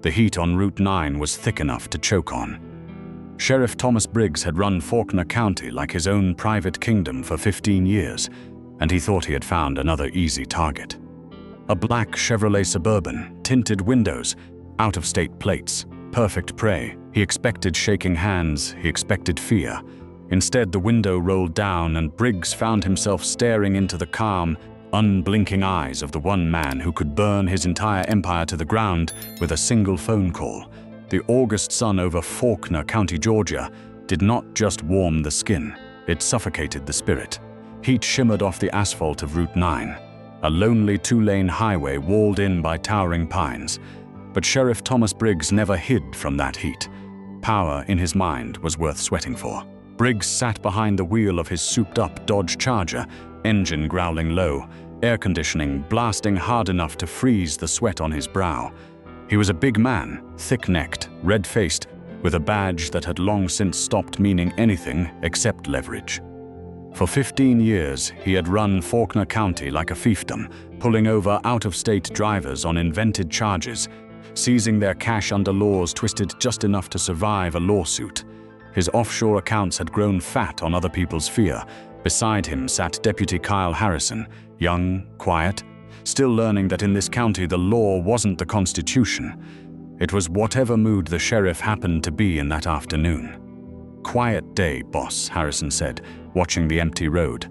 The heat on Route 9 was thick enough to choke on. Sheriff Thomas Briggs had run Faulkner County like his own private kingdom for 15 years, and he thought he had found another easy target. A black Chevrolet Suburban, tinted windows, out-of-state plates, perfect prey. He expected shaking hands, he expected fear. Instead, the window rolled down and Briggs found himself staring into the calm, unblinking eyes of the one man who could burn his entire empire to the ground with a single phone call. The August sun over Faulkner County, Georgia, did not just warm the skin, it suffocated the spirit. Heat shimmered off the asphalt of Route 9, a lonely two-lane highway walled in by towering pines. But Sheriff Thomas Briggs never hid from that heat. Power in his mind was worth sweating for. Briggs sat behind the wheel of his souped-up Dodge Charger, engine growling low, air conditioning blasting hard enough to freeze the sweat on his brow. He was a big man, thick-necked, red-faced, with a badge that had long since stopped meaning anything except leverage. For 15 years, he had run Faulkner County like a fiefdom, pulling over out-of-state drivers on invented charges, seizing their cash under laws twisted just enough to survive a lawsuit. His offshore accounts had grown fat on other people's fear. Beside him sat Deputy Kyle Harrison, young, quiet, still learning that in this county the law wasn't the Constitution. It was whatever mood the sheriff happened to be in that afternoon. "Quiet day, boss," Harrison said, watching the empty road.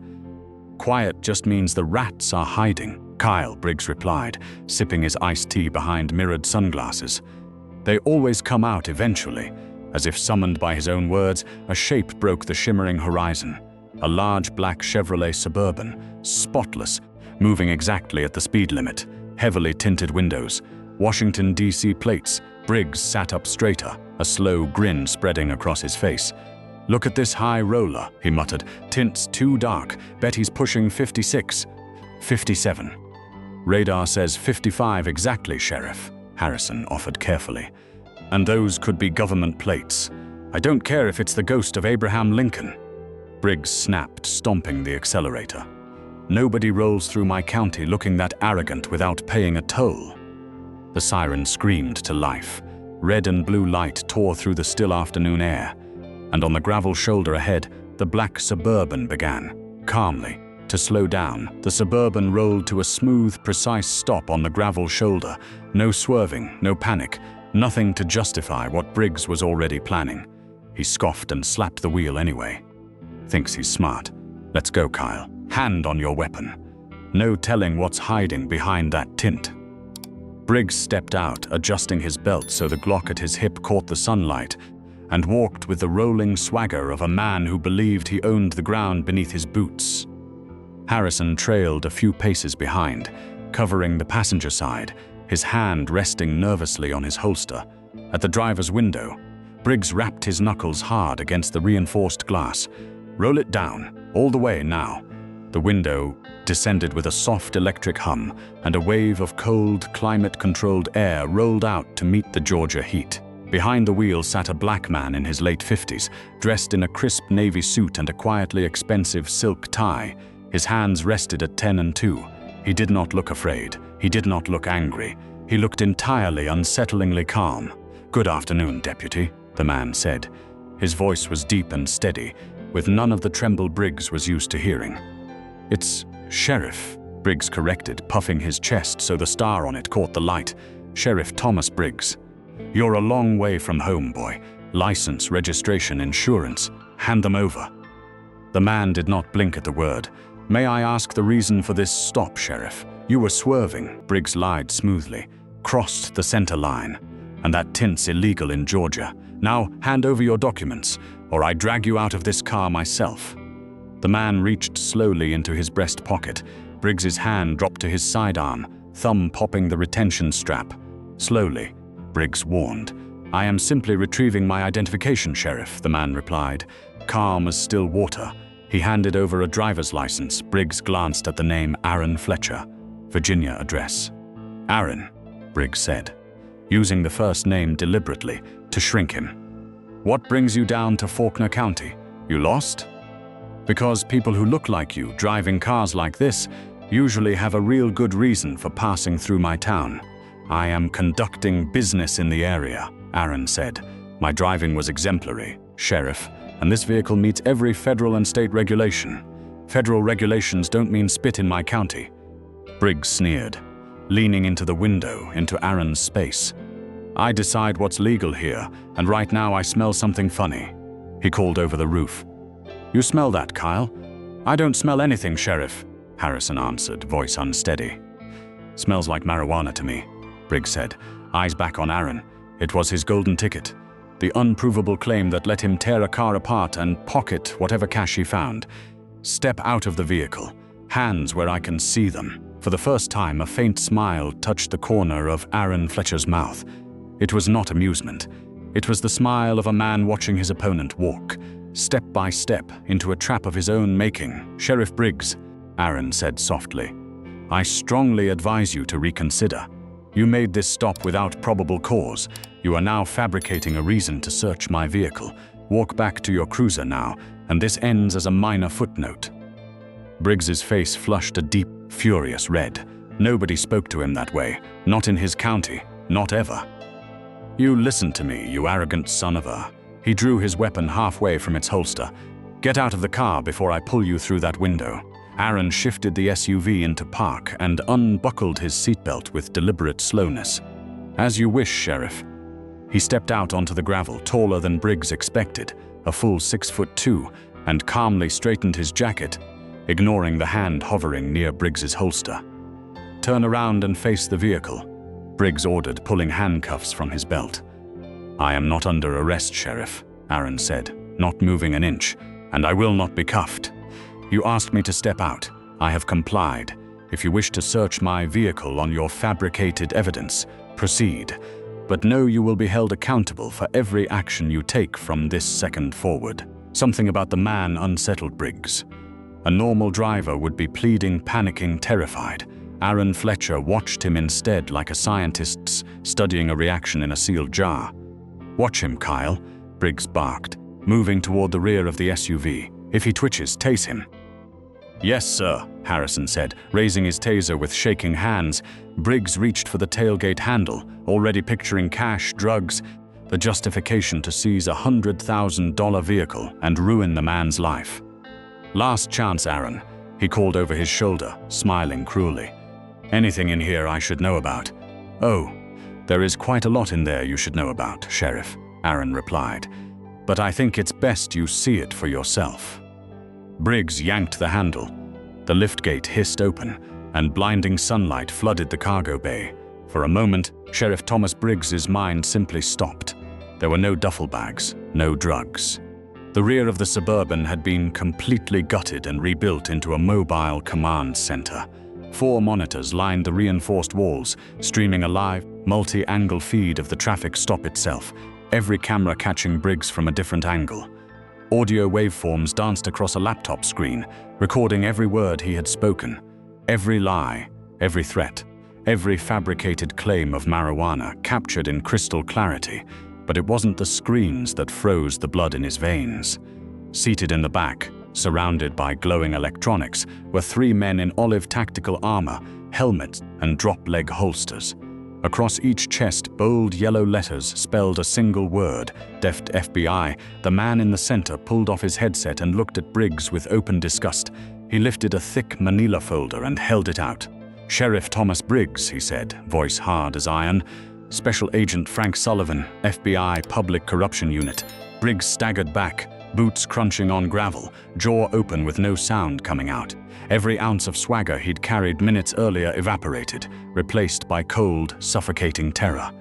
"Quiet just means the rats are hiding," Kyle, Briggs replied, sipping his iced tea behind mirrored sunglasses. "They always come out eventually." As if summoned by his own words, a shape broke the shimmering horizon. A large black Chevrolet Suburban, spotless, moving exactly at the speed limit, heavily tinted windows, Washington, D.C. plates. Briggs sat up straighter, a slow grin spreading across his face. "Look at this high roller," he muttered. "Tints too dark. Bet he's pushing 56. 57. "Radar says 55 exactly, Sheriff," Harrison offered carefully. "And those could be government plates. I don't care if it's the ghost of Abraham Lincoln." Briggs snapped, stomping the accelerator. "Nobody rolls through my county looking that arrogant without paying a toll." The siren screamed to life. Red and blue light tore through the still afternoon air, and on the gravel shoulder ahead, the black Suburban began, calmly, to slow down. The Suburban rolled to a smooth, precise stop on the gravel shoulder. No swerving, no panic, nothing to justify what Briggs was already planning. He scoffed and slapped the wheel anyway. "Thinks he's smart. Let's go, Kyle. Hand on your weapon. No telling what's hiding behind that tint." Briggs stepped out, adjusting his belt so the Glock at his hip caught the sunlight, and walked with the rolling swagger of a man who believed he owned the ground beneath his boots. Harrison trailed a few paces behind, covering the passenger side, his hand resting nervously on his holster. At the driver's window, Briggs rapped his knuckles hard against the reinforced glass. "Roll it down, all the way now." The window descended with a soft electric hum, and a wave of cold, climate-controlled air rolled out to meet the Georgia heat. Behind the wheel sat a black man in his late 50s, dressed in a crisp navy suit and a quietly expensive silk tie. His hands rested at 10 and 2. He did not look afraid. He did not look angry. He looked entirely unsettlingly calm. "Good afternoon, Deputy," the man said. His voice was deep and steady, with none of the tremble Briggs was used to hearing. "It's Sheriff," Briggs corrected, puffing his chest so the star on it caught the light. "Sheriff Thomas Briggs. You're a long way from home, boy. License, registration, insurance. Hand them over." The man did not blink at the word. "May I ask the reason for this stop, Sheriff?" "You were swerving," Briggs lied smoothly. "Crossed the center line. And that tint's illegal in Georgia. Now hand over your documents, or I drag you out of this car myself." The man reached slowly into his breast pocket. Briggs's hand dropped to his sidearm, thumb popping the retention strap. "Slowly," Briggs warned. "I am simply retrieving my identification, Sheriff," the man replied, calm as still water. He handed over a driver's license. Briggs glanced at the name Aaron Fletcher, Virginia address. "Aaron," Briggs said, using the first name deliberately to shrink him. "What brings you down to Faulkner County? You lost?" "Because people who look like you, driving cars like this, usually have a real good reason for passing through my town. "I am conducting business in the area," Aaron said. "My driving was exemplary, Sheriff, and this vehicle meets every federal and state regulation. Federal regulations don't mean spit in my county." Briggs sneered, leaning into the window, into Aaron's space. "I decide what's legal here, and right now I smell something funny." He called over the roof. "You smell that, Kyle?" "I don't smell anything, Sheriff," Harrison answered, voice unsteady. "Smells like marijuana to me," Briggs said, eyes back on Aaron. It was his golden ticket, the unprovable claim that let him tear a car apart and pocket whatever cash he found. "Step out of the vehicle, hands where I can see them." For the first time, a faint smile touched the corner of Aaron Fletcher's mouth. It was not amusement. It was the smile of a man watching his opponent walk, step by step, into a trap of his own making. "Sheriff Briggs," Aaron said softly, "I strongly advise you to reconsider. You made this stop without probable cause. You are now fabricating a reason to search my vehicle. Walk back to your cruiser now, and this ends as a minor footnote." Briggs's face flushed a deep, furious red. Nobody spoke to him that way, not in his county, not ever. "You listen to me, you arrogant son of a..." He drew his weapon halfway from its holster. "Get out of the car before I pull you through that window." Aaron shifted the SUV into park and unbuckled his seatbelt with deliberate slowness. "As you wish, Sheriff." He stepped out onto the gravel, taller than Briggs expected, a full 6'2", and calmly straightened his jacket, ignoring the hand hovering near Briggs's holster. "Turn around and face the vehicle," Briggs ordered, pulling handcuffs from his belt. "I am not under arrest, Sheriff," Aaron said, not moving an inch, "and I will not be cuffed. You asked me to step out. I have complied. If you wish to search my vehicle on your fabricated evidence, proceed. But know you will be held accountable for every action you take from this second forward." Something about the man unsettled Briggs. A normal driver would be pleading, panicking, terrified. Aaron Fletcher watched him instead like a scientist studying a reaction in a sealed jar. "Watch him, Kyle," Briggs barked, moving toward the rear of the SUV. "If he twitches, tase him." "Yes, sir," Harrison said, raising his taser with shaking hands. Briggs reached for the tailgate handle, already picturing cash, drugs, the justification to seize a $100,000 vehicle and ruin the man's life. "Last chance, Aaron," he called over his shoulder, smiling cruelly. "Anything in here I should know about?" "Oh, there is quite a lot in there you should know about, Sheriff," Aaron replied. "But I think it's best you see it for yourself." Briggs yanked the handle. The liftgate hissed open, and blinding sunlight flooded the cargo bay. For a moment, Sheriff Thomas Briggs's mind simply stopped. There were no duffel bags, no drugs. The rear of the Suburban had been completely gutted and rebuilt into a mobile command center. 4 monitors lined the reinforced walls, streaming a live, multi-angle feed of the traffic stop itself, every camera catching Briggs from a different angle. Audio waveforms danced across a laptop screen, recording every word he had spoken, every lie, every threat, every fabricated claim of marijuana captured in crystal clarity. But it wasn't the screens that froze the blood in his veins. Seated in the back, surrounded by glowing electronics, were 3 men in olive tactical armor, helmets, and drop-leg holsters. Across each chest, bold yellow letters spelled a single word, deft FBI. The man in the center pulled off his headset and looked at Briggs with open disgust. He lifted a thick manila folder and held it out. "Sheriff Thomas Briggs," he said, voice hard as iron. "Special Agent Frank Sullivan, FBI Public Corruption Unit." Briggs staggered back, boots crunching on gravel, jaw open with no sound coming out. Every ounce of swagger he'd carried minutes earlier evaporated, replaced by cold, suffocating terror.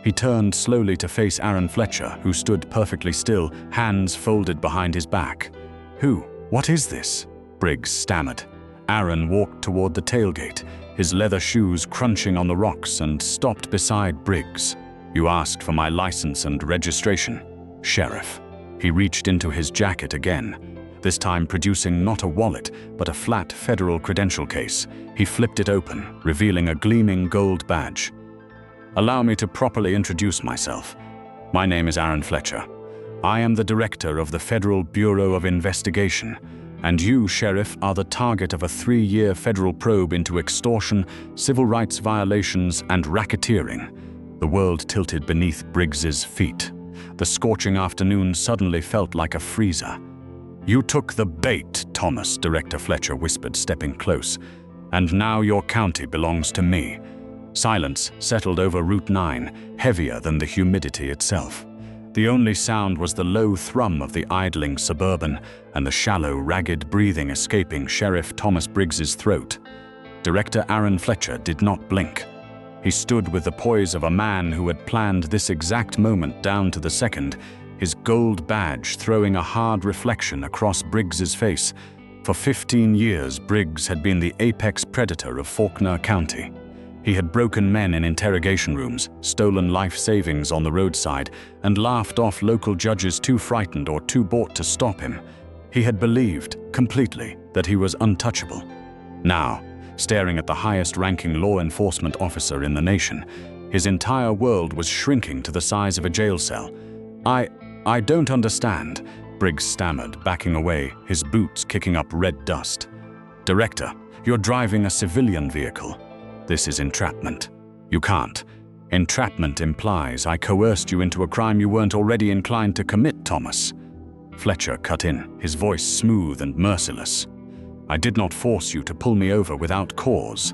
He turned slowly to face Aaron Fletcher, who stood perfectly still, hands folded behind his back. "Who? What is this?" Briggs stammered. Aaron walked toward the tailgate, his leather shoes crunching on the rocks, and stopped beside Briggs. "You asked for my license and registration, Sheriff." He reached into his jacket again, this time producing not a wallet, but a flat federal credential case. He flipped it open, revealing a gleaming gold badge. "Allow me to properly introduce myself. My name is Aaron Fletcher. I am the director of the Federal Bureau of Investigation. And you, Sheriff, are the target of a 3-year federal probe into extortion, civil rights violations, and racketeering. The world tilted beneath Briggs's feet. The scorching afternoon suddenly felt like a freezer. "You took the bait, Thomas," Director Fletcher whispered, stepping close. "And now your county belongs to me." Silence settled over Route 9, heavier than the humidity itself. The only sound was the low thrum of the idling Suburban and the shallow, ragged breathing escaping Sheriff Thomas Briggs's throat. Director Aaron Fletcher did not blink. He stood with the poise of a man who had planned this exact moment down to the second, his gold badge throwing a hard reflection across Briggs's face. For 15 years, Briggs had been the apex predator of Faulkner County. He had broken men in interrogation rooms, stolen life savings on the roadside, and laughed off local judges too frightened or too bought to stop him. He had believed, completely, that he was untouchable. Now, staring at the highest-ranking law enforcement officer in the nation, his entire world was shrinking to the size of a jail cell. I don't understand," Briggs stammered, backing away, his boots kicking up red dust. "Director, you're driving a civilian vehicle. This is entrapment. You can't. Entrapment implies I coerced you into a crime you weren't already inclined to commit, Thomas." Fletcher cut in, his voice smooth and merciless. "I did not force you to pull me over without cause.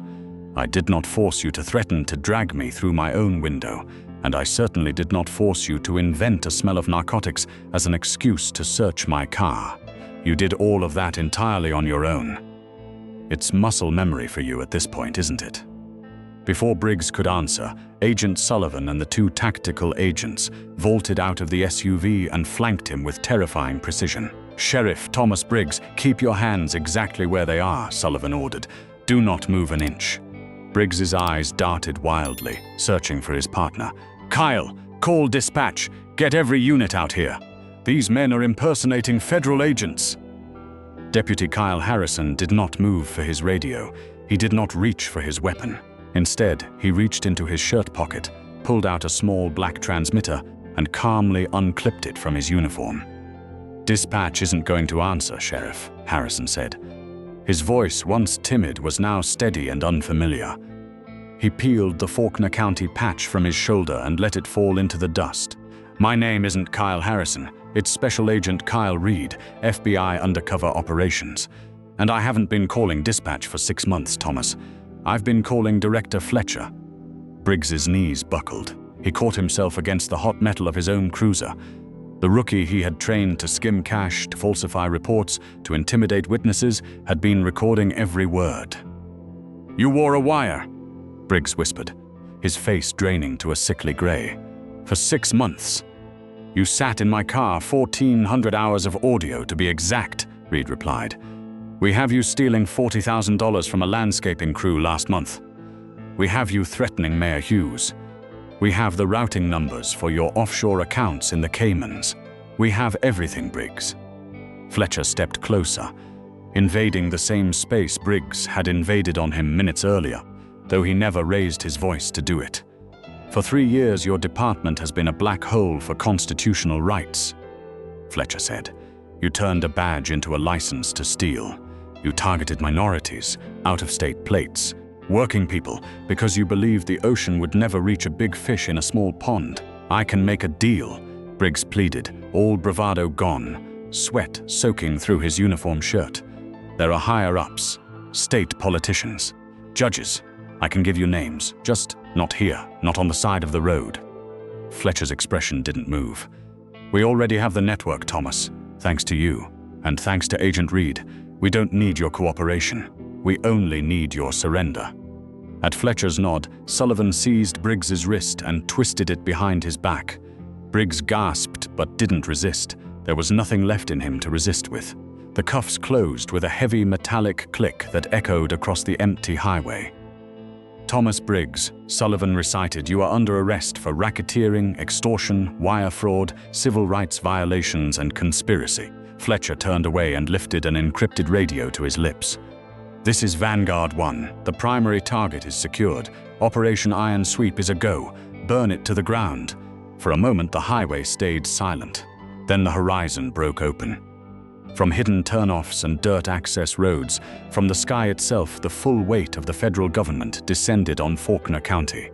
I did not force you to threaten to drag me through my own window, and I certainly did not force you to invent a smell of narcotics as an excuse to search my car. You did all of that entirely on your own. It's muscle memory for you at this point, isn't it?" Before Briggs could answer, Agent Sullivan and the 2 tactical agents vaulted out of the SUV and flanked him with terrifying precision. "Sheriff Thomas Briggs, keep your hands exactly where they are," Sullivan ordered. "Do not move an inch." Briggs's eyes darted wildly, searching for his partner. "Kyle, call dispatch. Get every unit out here. These men are impersonating federal agents." Deputy Kyle Harrison did not move for his radio. He did not reach for his weapon. Instead, he reached into his shirt pocket, pulled out a small black transmitter, and calmly unclipped it from his uniform. "Dispatch isn't going to answer, Sheriff," Harrison said. His voice, once timid, was now steady and unfamiliar. He peeled the Faulkner County patch from his shoulder and let it fall into the dust. "My name isn't Kyle Harrison. It's Special Agent Kyle Reed, FBI Undercover Operations. And I haven't been calling dispatch for 6 months, Thomas. I've been calling Director Fletcher." Briggs's knees buckled. He caught himself against the hot metal of his own cruiser. The rookie he had trained to skim cash, to falsify reports, to intimidate witnesses, had been recording every word. "You wore a wire," Briggs whispered, his face draining to a sickly gray. "For 6 months. You sat in my car, 1,400 hours of audio to be exact," Reed replied. "We have you stealing $40,000 from a landscaping crew last month. We have you threatening Mayor Hughes. We have the routing numbers for your offshore accounts in the Caymans. We have everything, Briggs." Fletcher stepped closer, invading the same space Briggs had invaded on him minutes earlier, though he never raised his voice to do it. "For 3 years, your department has been a black hole for constitutional rights," Fletcher said. "You turned a badge into a license to steal. You targeted minorities, out-of-state plates, working people, because you believed the ocean would never reach a big fish in a small pond. I can make a deal," Briggs pleaded, all bravado gone, sweat soaking through his uniform shirt. "There are higher-ups, state politicians, judges. I can give you names, just not here, not on the side of the road." Fletcher's expression didn't move. "We already have the network, Thomas, thanks to you, and thanks to Agent Reed. We don't need your cooperation. We only need your surrender." At Fletcher's nod, Sullivan seized Briggs's wrist and twisted it behind his back. Briggs gasped but didn't resist. There was nothing left in him to resist with. The cuffs closed with a heavy metallic click that echoed across the empty highway. "Thomas Briggs," Sullivan recited, "you are under arrest for racketeering, extortion, wire fraud, civil rights violations, and conspiracy." Fletcher turned away and lifted an encrypted radio to his lips. "This is Vanguard 1. The primary target is secured. Operation Iron Sweep is a go. Burn it to the ground." For a moment, the highway stayed silent. Then the horizon broke open. From hidden turnoffs and dirt access roads, from the sky itself, the full weight of the federal government descended on Faulkner County.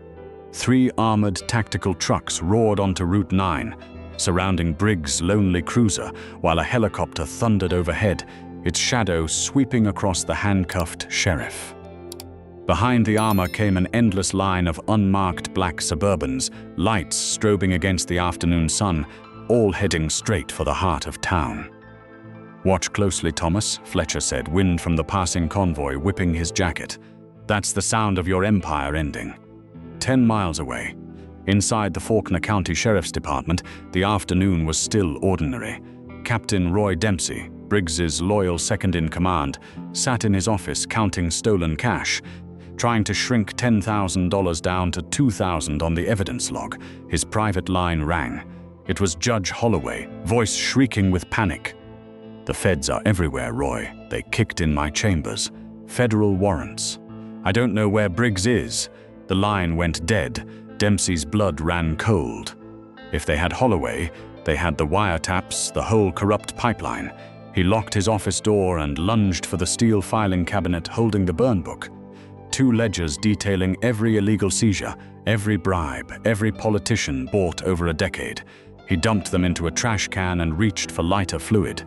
3 armored tactical trucks roared onto Route 9, surrounding Briggs' lonely cruiser, while a helicopter thundered overhead, its shadow sweeping across the handcuffed sheriff. Behind the armor came an endless line of unmarked black Suburbans, lights strobing against the afternoon sun, all heading straight for the heart of town. "Watch closely, Thomas," Fletcher said, wind from the passing convoy whipping his jacket. "That's the sound of your empire ending." 10 miles away, inside the Faulkner County Sheriff's Department, the afternoon was still ordinary. Captain Roy Dempsey, Briggs's loyal second-in-command, sat in his office counting stolen cash, trying to shrink $10,000 down to $2,000 on the evidence log. His private line rang. It was Judge Holloway, voice shrieking with panic. "The feds are everywhere, Roy. They kicked in my chambers. Federal warrants. I don't know where Briggs is." The line went dead. Dempsey's blood ran cold. If they had Holloway, they had the wiretaps, the whole corrupt pipeline. He locked his office door and lunged for the steel filing cabinet holding the burn book. 2 ledgers detailing every illegal seizure, every bribe, every politician bought over a decade. He dumped them into a trash can and reached for lighter fluid.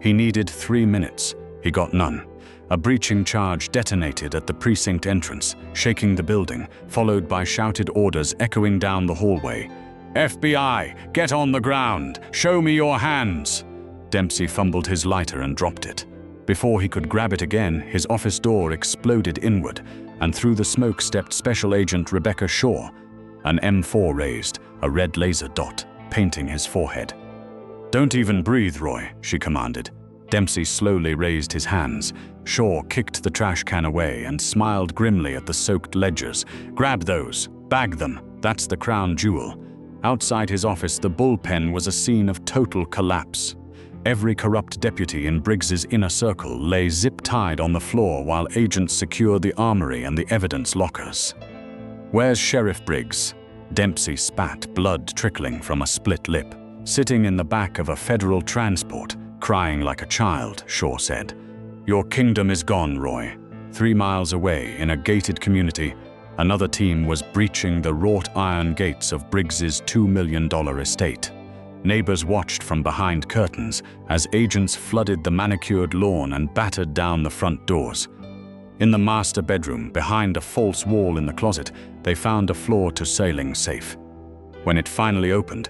He needed 3 minutes. He got none. A breaching charge detonated at the precinct entrance, shaking the building, followed by shouted orders echoing down the hallway. "FBI, get on the ground! Show me your hands!" Dempsey fumbled his lighter and dropped it. Before he could grab it again, his office door exploded inward, and through the smoke stepped Special Agent Rebecca Shaw. An M4 raised, a red laser dot, painting his forehead. "Don't even breathe, Roy," she commanded. Dempsey slowly raised his hands. Shaw kicked the trash can away and smiled grimly at the soaked ledgers. "Grab those. Bag them. That's the crown jewel." Outside his office, the bullpen was a scene of total collapse. Every corrupt deputy in Briggs's inner circle lay zip-tied on the floor while agents secured the armory and the evidence lockers. "Where's Sheriff Briggs?" Dempsey spat, blood trickling from a split lip. "Sitting in the back of a federal transport, crying like a child," Shaw said. "Your kingdom is gone, Roy." 3 miles away, in a gated community, another team was breaching the wrought iron gates of Briggs's $2 million estate. Neighbors watched from behind curtains as agents flooded the manicured lawn and battered down the front doors. In the master bedroom, behind a false wall in the closet, they found a floor-to-ceiling safe. When it finally opened,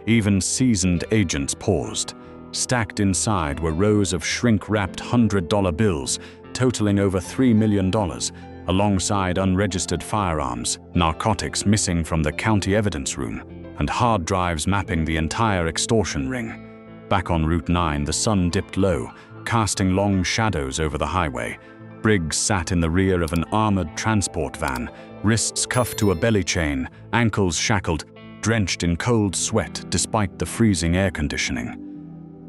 even seasoned agents paused. Stacked inside were rows of shrink-wrapped $100 bills, totaling over $3 million, alongside unregistered firearms, narcotics missing from the county evidence room, and hard drives mapping the entire extortion ring. Back on Route 9, the sun dipped low, casting long shadows over the highway. Briggs sat in the rear of an armored transport van, wrists cuffed to a belly chain, ankles shackled, drenched in cold sweat despite the freezing air conditioning.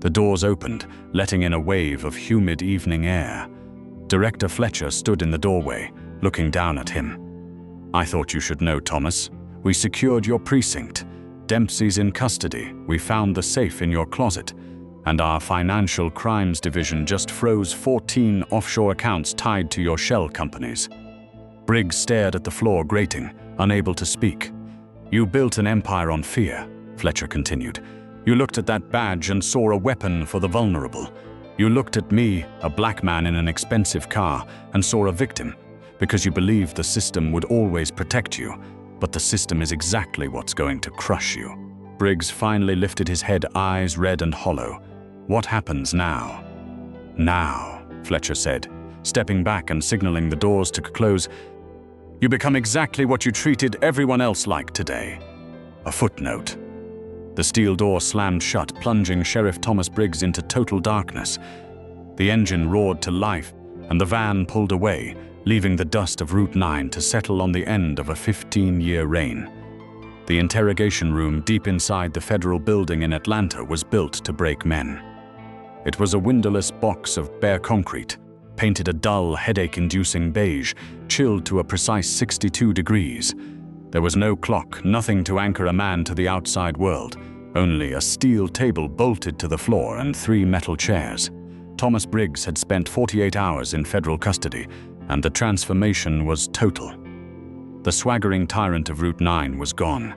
The doors opened, letting in a wave of humid evening air. Director Fletcher stood in the doorway, looking down at him. "I thought you should know, Thomas. We secured your precinct. Dempsey's in custody. We found the safe in your closet. And our financial crimes division just froze 14 offshore accounts tied to your shell companies." Briggs stared at the floor, grating, unable to speak. "You built an empire on fear," Fletcher continued. "You looked at that badge and saw a weapon for the vulnerable. You looked at me, a black man in an expensive car, and saw a victim, because you believed the system would always protect you. But the system is exactly what's going to crush you." Briggs finally lifted his head, eyes red and hollow. "What happens now?" "Now," Fletcher said, stepping back and signaling the doors to close, "you become exactly what you treated everyone else like today. A footnote." The steel door slammed shut, plunging Sheriff Thomas Briggs into total darkness. The engine roared to life, and the van pulled away, leaving the dust of Route 9 to settle on the end of a 15-year reign. The interrogation room deep inside the federal building in Atlanta was built to break men. It was a windowless box of bare concrete, painted a dull, headache-inducing beige, chilled to a precise 62 degrees. There was no clock, nothing to anchor a man to the outside world, only a steel table bolted to the floor and 3 metal chairs. Thomas Briggs had spent 48 hours in federal custody, and the transformation was total. The swaggering tyrant of Route 9 was gone.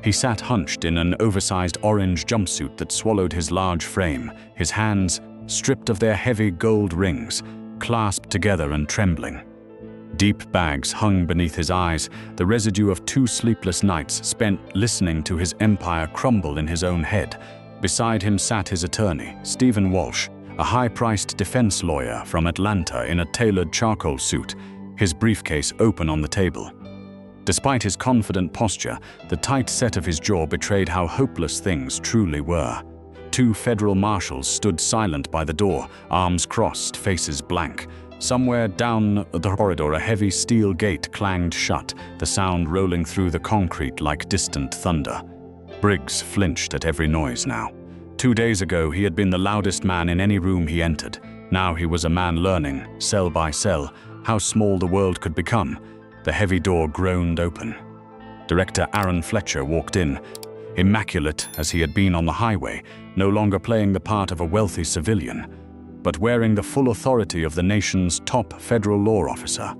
He sat hunched in an oversized orange jumpsuit that swallowed his large frame, his hands, stripped of their heavy gold rings, clasped together and trembling. Deep bags hung beneath his eyes, the residue of 2 sleepless nights spent listening to his empire crumble in his own head. Beside him sat his attorney, Stephen Walsh, a high-priced defense lawyer from Atlanta in a tailored charcoal suit, his briefcase open on the table. Despite his confident posture, the tight set of his jaw betrayed how hopeless things truly were. 2 federal marshals stood silent by the door, arms crossed, faces blank. Somewhere down the corridor, a heavy steel gate clanged shut, the sound rolling through the concrete like distant thunder. Briggs flinched at every noise now. 2 days ago, he had been the loudest man in any room he entered. Now he was a man learning, cell by cell, how small the world could become. The heavy door groaned open. Director Aaron Fletcher walked in, immaculate as he had been on the highway, no longer playing the part of a wealthy civilian, but wearing the full authority of the nation's top federal law officer.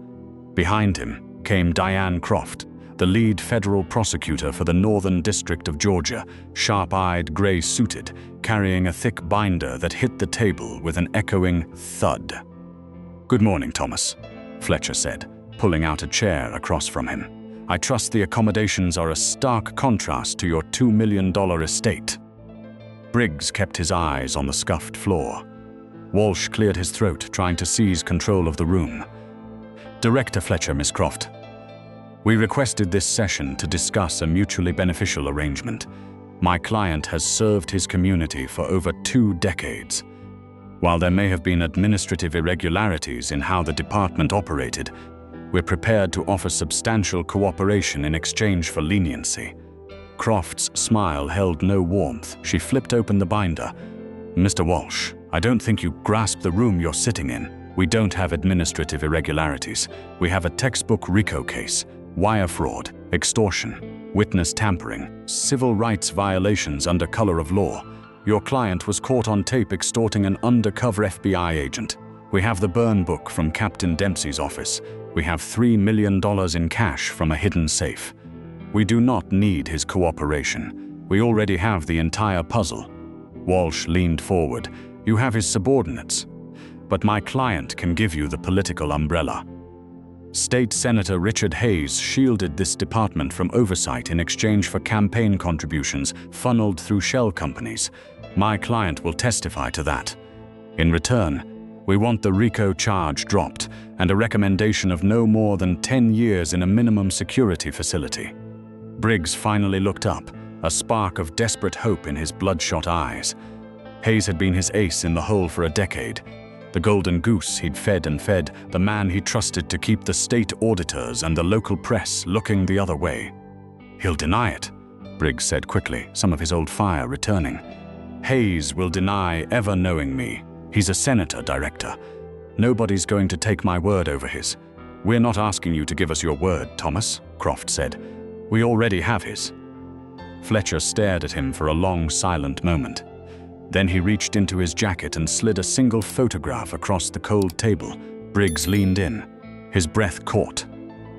Behind him came Diane Croft, the lead federal prosecutor for the Northern District of Georgia, sharp-eyed, gray-suited, carrying a thick binder that hit the table with an echoing thud. "Good morning, Thomas," Fletcher said, pulling out a chair across from him. "I trust the accommodations are a stark contrast to your $2 million estate." Briggs kept his eyes on the scuffed floor. Walsh cleared his throat, trying to seize control of the room. "Director Fletcher, Miss Croft. We requested this session to discuss a mutually beneficial arrangement. My client has served his community for over 2 decades. While there may have been administrative irregularities in how the department operated, we're prepared to offer substantial cooperation in exchange for leniency." Croft's smile held no warmth. She flipped open the binder. "Mr. Walsh, I don't think you grasp the room you're sitting in. We don't have administrative irregularities. We have a textbook RICO case, wire fraud, extortion, witness tampering, civil rights violations under color of law. Your client was caught on tape extorting an undercover FBI agent. We have the burn book from Captain Dempsey's office. We have $3 million in cash from a hidden safe. We do not need his cooperation. We already have the entire puzzle." Walsh leaned forward. "You have his subordinates. But my client can give you the political umbrella." State Senator Richard Hayes shielded this department from oversight in exchange for campaign contributions funneled through shell companies. My client will testify to that. In return, we want the RICO charge dropped and a recommendation of no more than 10 years in a minimum security facility. Briggs finally looked up, a spark of desperate hope in his bloodshot eyes. Hayes had been his ace in the hole for a decade. The golden goose he'd fed and fed, the man he trusted to keep the state auditors and the local press looking the other way. "He'll deny it," Briggs said quickly, some of his old fire returning. "Hayes will deny ever knowing me. He's a senator, Director. Nobody's going to take my word over his." "We're not asking you to give us your word, Thomas," Croft said. "We already have his." Fletcher stared at him for a long, silent moment. Then he reached into his jacket and slid a single photograph across the cold table. Briggs leaned in. His breath caught.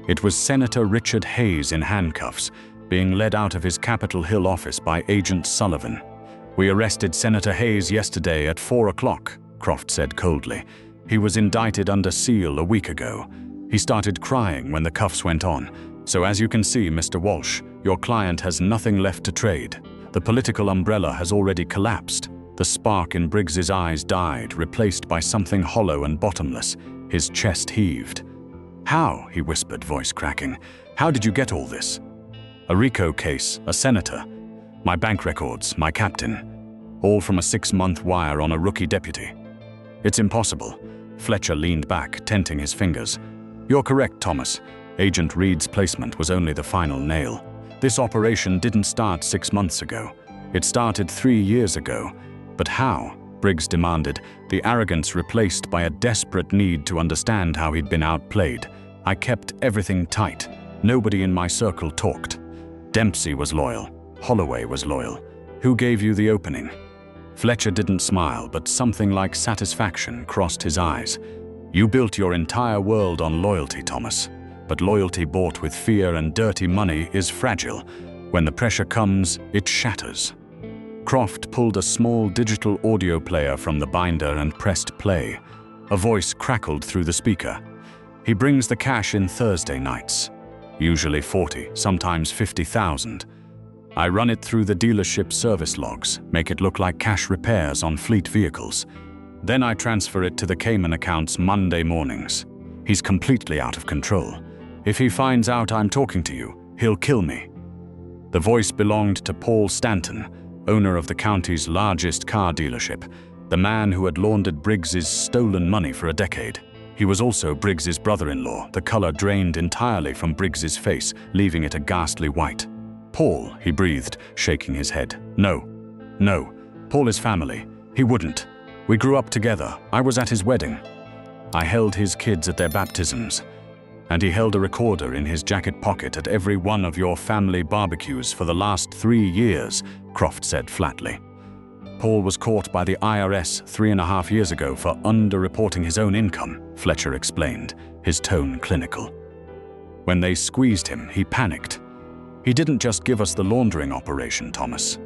It was Senator Richard Hayes in handcuffs, being led out of his Capitol Hill office by Agent Sullivan. "We arrested Senator Hayes yesterday at 4 o'clock, Croft said coldly. "He was indicted under seal a week ago. He started crying when the cuffs went on. So as you can see, Mr. Walsh, your client has nothing left to trade. The political umbrella has already collapsed." The spark in Briggs's eyes died, replaced by something hollow and bottomless. His chest heaved. "How?" he whispered, voice cracking. "How did you get all this?" "A RICO case, a senator. My bank records, my captain. All from a 6-month wire on a rookie deputy." "It's impossible." Fletcher leaned back, tenting his fingers. "You're correct, Thomas. Agent Reed's placement was only the final nail. This operation didn't start 6 months ago. It started 3 years ago. But how?" Briggs demanded, the arrogance replaced by a desperate need to understand how he'd been outplayed. "I kept everything tight. Nobody in my circle talked. Dempsey was loyal. Holloway was loyal. Who gave you the opening?" Fletcher didn't smile, but something like satisfaction crossed his eyes. You built your entire world on loyalty, Thomas. But loyalty bought with fear and dirty money is fragile. When the pressure comes, it shatters. Croft pulled a small digital audio player from the binder and pressed play. A voice crackled through the speaker. He brings the cash in Thursday nights. Usually 40, sometimes 50,000. I run it through the dealership service logs, make it look like cash repairs on fleet vehicles. Then I transfer it to the Cayman accounts Monday mornings. He's completely out of control. If he finds out I'm talking to you, he'll kill me. The voice belonged to Paul Stanton, owner of the county's largest car dealership, the man who had laundered Briggs's stolen money for a decade. He was also Briggs's brother-in-law, the color drained entirely from Briggs's face, leaving it a ghastly white. Paul, he breathed, shaking his head. No. Paul is family. He wouldn't. We grew up together. I was at his wedding. I held his kids at their baptisms. And he held a recorder in his jacket pocket at every one of your family barbecues for the last 3 years, Croft said flatly. Paul was caught by the IRS 3.5 years ago for underreporting his own income, Fletcher explained, his tone clinical. When they squeezed him, he panicked. He didn't just give us the laundering operation, Thomas.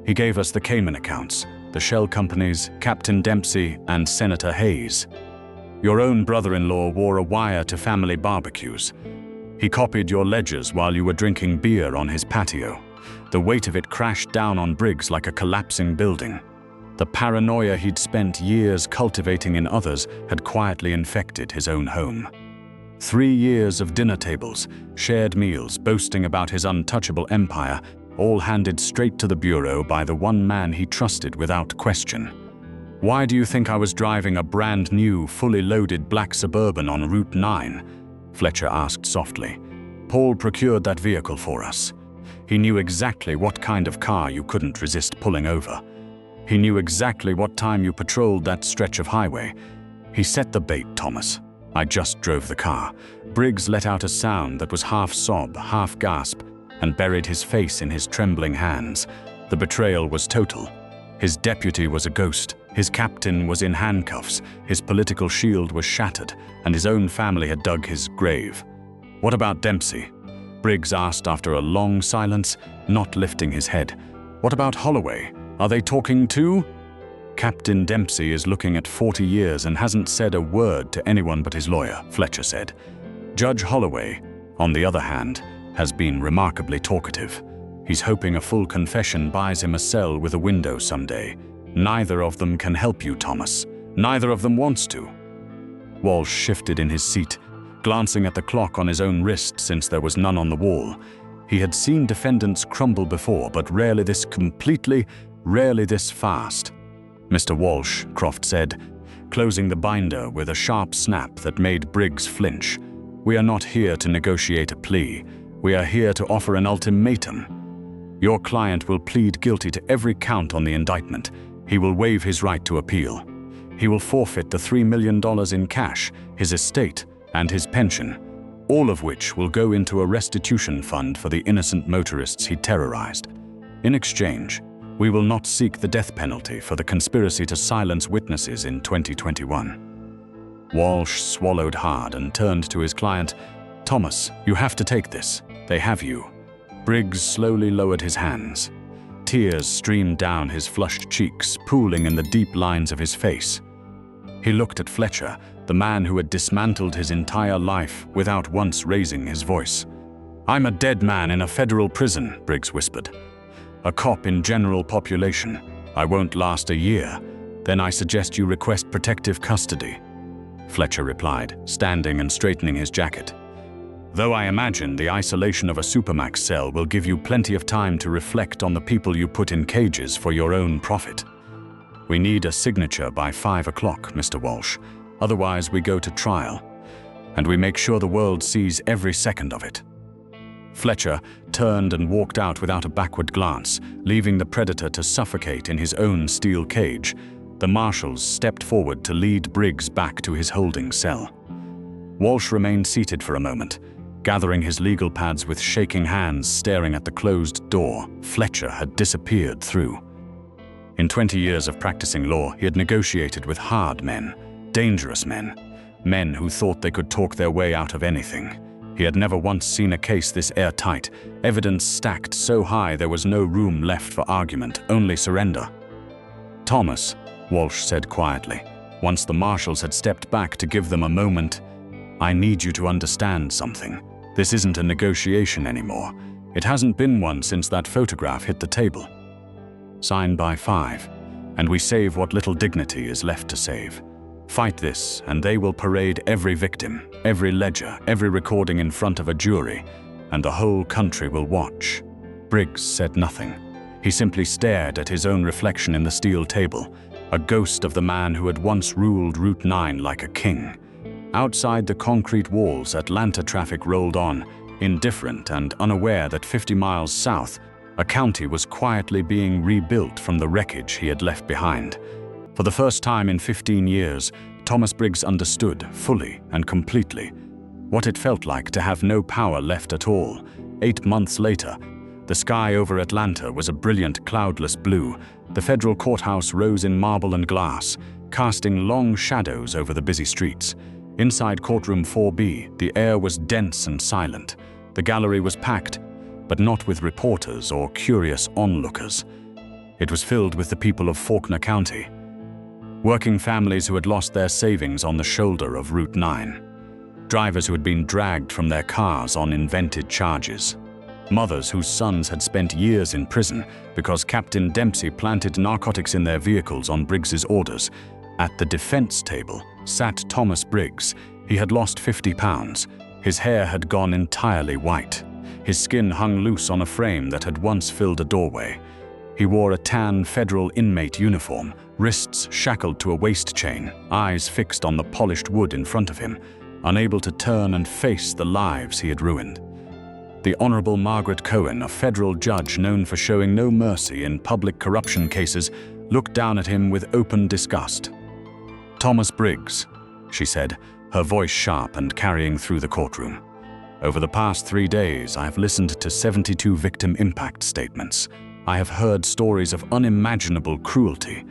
He gave us the Cayman accounts, the shell companies, Captain Dempsey, and Senator Hayes. Your own brother-in-law wore a wire to family barbecues. He copied your ledgers while you were drinking beer on his patio. The weight of it crashed down on Briggs like a collapsing building. The paranoia he'd spent years cultivating in others had quietly infected his own home. 3 years of dinner tables, shared meals, boasting about his untouchable empire, all handed straight to the bureau by the one man he trusted without question. Why do you think I was driving a brand new, fully loaded black Suburban on Route 9? Fletcher asked softly. Paul procured that vehicle for us. He knew exactly what kind of car you couldn't resist pulling over. He knew exactly what time you patrolled that stretch of highway. He set the bait, Thomas. I just drove the car. Briggs let out a sound that was half sob, half gasp, and buried his face in his trembling hands. The betrayal was total. His deputy was a ghost. His captain was in handcuffs. His political shield was shattered, and his own family had dug his grave. What about Dempsey? Briggs asked after a long silence, not lifting his head. What about Holloway? Are they talking too? Captain Dempsey is looking at 40 years and hasn't said a word to anyone but his lawyer, Fletcher said. Judge Holloway, on the other hand, has been remarkably talkative. He's hoping a full confession buys him a cell with a window someday. Neither of them can help you, Thomas. Neither of them wants to. Walsh shifted in his seat, glancing at the clock on his own wrist since there was none on the wall. He had seen defendants crumble before, but rarely this completely, rarely this fast. Mr. Walsh, Croft said, closing the binder with a sharp snap that made Briggs flinch. We are not here to negotiate a plea. We are here to offer an ultimatum. Your client will plead guilty to every count on the indictment. He will waive his right to appeal. He will forfeit the $3 million in cash, his estate, and his pension, all of which will go into a restitution fund for the innocent motorists he terrorized. In exchange, we will not seek the death penalty for the conspiracy to silence witnesses in 2021. Walsh swallowed hard and turned to his client. Thomas, you have to take this. They have you. Briggs slowly lowered his hands. Tears streamed down his flushed cheeks, pooling in the deep lines of his face. He looked at Fletcher, the man who had dismantled his entire life without once raising his voice. I'm a dead man in a federal prison, Briggs whispered. A cop in general population. I won't last a year. Then I suggest you request protective custody. Fletcher replied, standing and straightening his jacket. Though I imagine the isolation of a supermax cell will give you plenty of time to reflect on the people you put in cages for your own profit. We need a signature by 5 o'clock, Mr. Walsh. Otherwise we go to trial. And we make sure the world sees every second of it. Fletcher turned and walked out without a backward glance, leaving the predator to suffocate in his own steel cage. The marshals stepped forward to lead Briggs back to his holding cell. Walsh remained seated for a moment, gathering his legal pads with shaking hands, staring at the closed door Fletcher had disappeared through. In 20 years of practicing law, he had negotiated with hard men, dangerous men, men who thought they could talk their way out of anything. He had never once seen a case this airtight, evidence stacked so high there was no room left for argument, only surrender. "Thomas," Walsh said quietly, once the marshals had stepped back to give them a moment, "I need you to understand something. This isn't a negotiation anymore. It hasn't been one since that photograph hit the table. Sign by 5, and we save what little dignity is left to save. Fight this, and they will parade every victim, every ledger, every recording in front of a jury, and the whole country will watch." Briggs said nothing. He simply stared at his own reflection in the steel table, a ghost of the man who had once ruled Route 9 like a king. Outside the concrete walls, Atlanta traffic rolled on, indifferent and unaware that 50 miles south, a county was quietly being rebuilt from the wreckage he had left behind. For the first time in 15 years, Thomas Briggs understood, fully and completely, what it felt like to have no power left at all. 8 months later, the sky over Atlanta was a brilliant cloudless blue. The federal courthouse rose in marble and glass, casting long shadows over the busy streets. Inside courtroom 4B, the air was dense and silent. The gallery was packed, but not with reporters or curious onlookers. It was filled with the people of Faulkner County, working families who had lost their savings on the shoulder of Route 9, drivers who had been dragged from their cars on invented charges, mothers whose sons had spent years in prison because Captain Dempsey planted narcotics in their vehicles on Briggs's orders. At the defense table sat Thomas Briggs. He had lost 50 pounds. His hair had gone entirely white. His skin hung loose on a frame that had once filled a doorway. He wore a tan federal inmate uniform, wrists shackled to a waist chain, eyes fixed on the polished wood in front of him, unable to turn and face the lives he had ruined. The Honorable Margaret Cohen, a federal judge known for showing no mercy in public corruption cases, looked down at him with open disgust. "Thomas Briggs," she said, her voice sharp and carrying through the courtroom. "Over the past 3 days, I have listened to 72 victim impact statements. I have heard stories of unimaginable cruelty.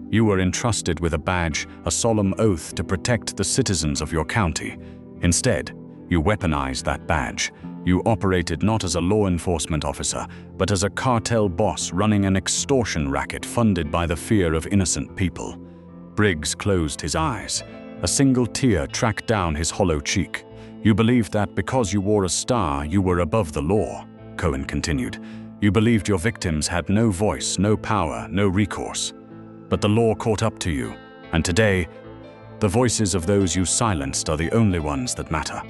You were entrusted with a badge, a solemn oath to protect the citizens of your county. Instead, you weaponized that badge. You operated not as a law enforcement officer, but as a cartel boss running an extortion racket funded by the fear of innocent people." Briggs closed his eyes. A single tear tracked down his hollow cheek. "You believed that because you wore a star, you were above the law," Cohen continued. "You believed your victims had no voice, no power, no recourse. But the law caught up to you, and today, the voices of those you silenced are the only ones that matter."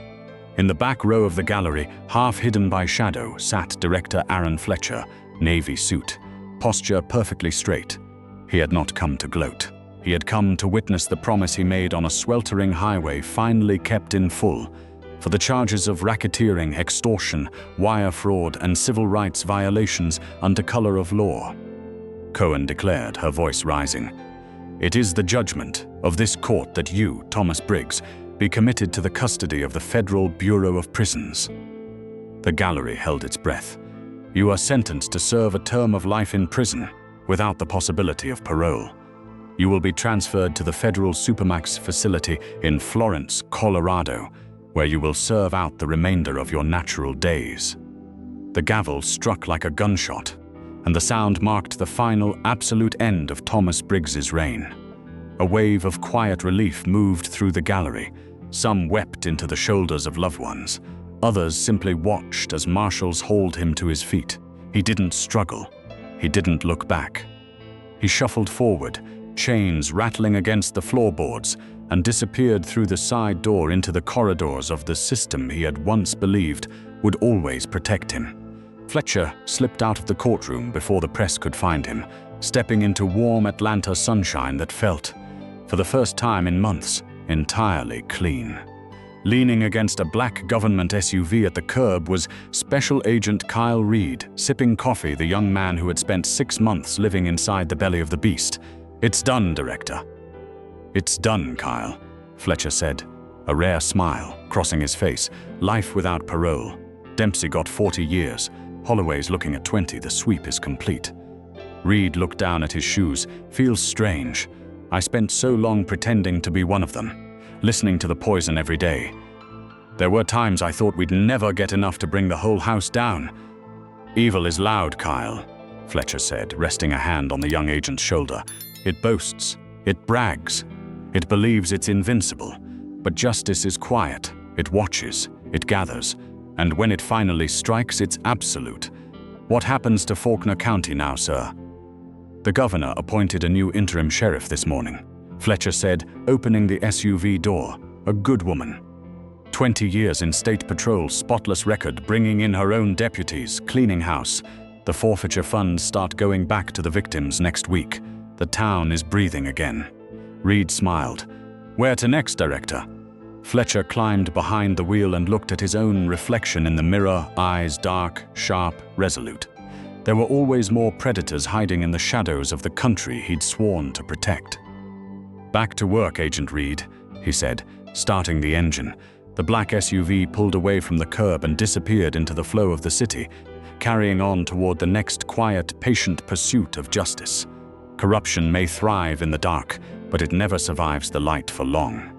In the back row of the gallery, half hidden by shadow, sat Director Aaron Fletcher, navy suit, posture perfectly straight. He had not come to gloat. He had come to witness the promise he made on a sweltering highway finally kept in full. For the charges of racketeering, extortion, wire fraud, and civil rights violations under color of law. Cohen declared, her voice rising, "It is the judgment of this court that you, Thomas Briggs, be committed to the custody of the Federal Bureau of Prisons." The gallery held its breath. "You are sentenced to serve a term of life in prison without the possibility of parole. You will be transferred to the Federal Supermax facility in Florence, Colorado, where you will serve out the remainder of your natural days." The gavel struck like a gunshot, and the sound marked the final, absolute end of Thomas Briggs's reign. A wave of quiet relief moved through the gallery. Some wept into the shoulders of loved ones. Others simply watched as marshals hauled him to his feet. He didn't struggle. He didn't look back. He shuffled forward, chains rattling against the floorboards, and disappeared through the side door into the corridors of the system he had once believed would always protect him. Fletcher slipped out of the courtroom before the press could find him, stepping into warm Atlanta sunshine that felt, for the first time in months, entirely clean. Leaning against a black government SUV at the curb was Special Agent Kyle Reed, sipping coffee, the young man who had spent 6 months living inside the belly of the beast. "It's done, Director." "It's done, Kyle," Fletcher said, a rare smile crossing his face. "Life without parole. Dempsey got 40 years. Holloway's looking at 20. The sweep is complete." Reed looked down at his shoes. Feels strange. I spent so long pretending to be one of them, listening to the poison every day. There were times I thought we'd never get enough to bring the whole house down. Evil is loud, Kyle, Fletcher said, resting a hand on the young agent's shoulder. It boasts. It brags. It believes it's invincible. But justice is quiet. It watches. It gathers. And when it finally strikes, it's absolute. What happens to Faulkner County now, sir? The governor appointed a new interim sheriff this morning, Fletcher said, opening the SUV door. A good woman. 20 years in state patrol, spotless record, bringing in her own deputies, cleaning house. The forfeiture funds start going back to the victims next week. The town is breathing again. Reed smiled. Where to next, Director? Fletcher climbed behind the wheel and looked at his own reflection in the mirror, eyes dark, sharp, resolute. There were always more predators hiding in the shadows of the country he'd sworn to protect. Back to work, Agent Reed, he said, starting the engine. The black SUV pulled away from the curb and disappeared into the flow of the city, carrying on toward the next quiet, patient pursuit of justice. Corruption may thrive in the dark, but it never survives the light for long.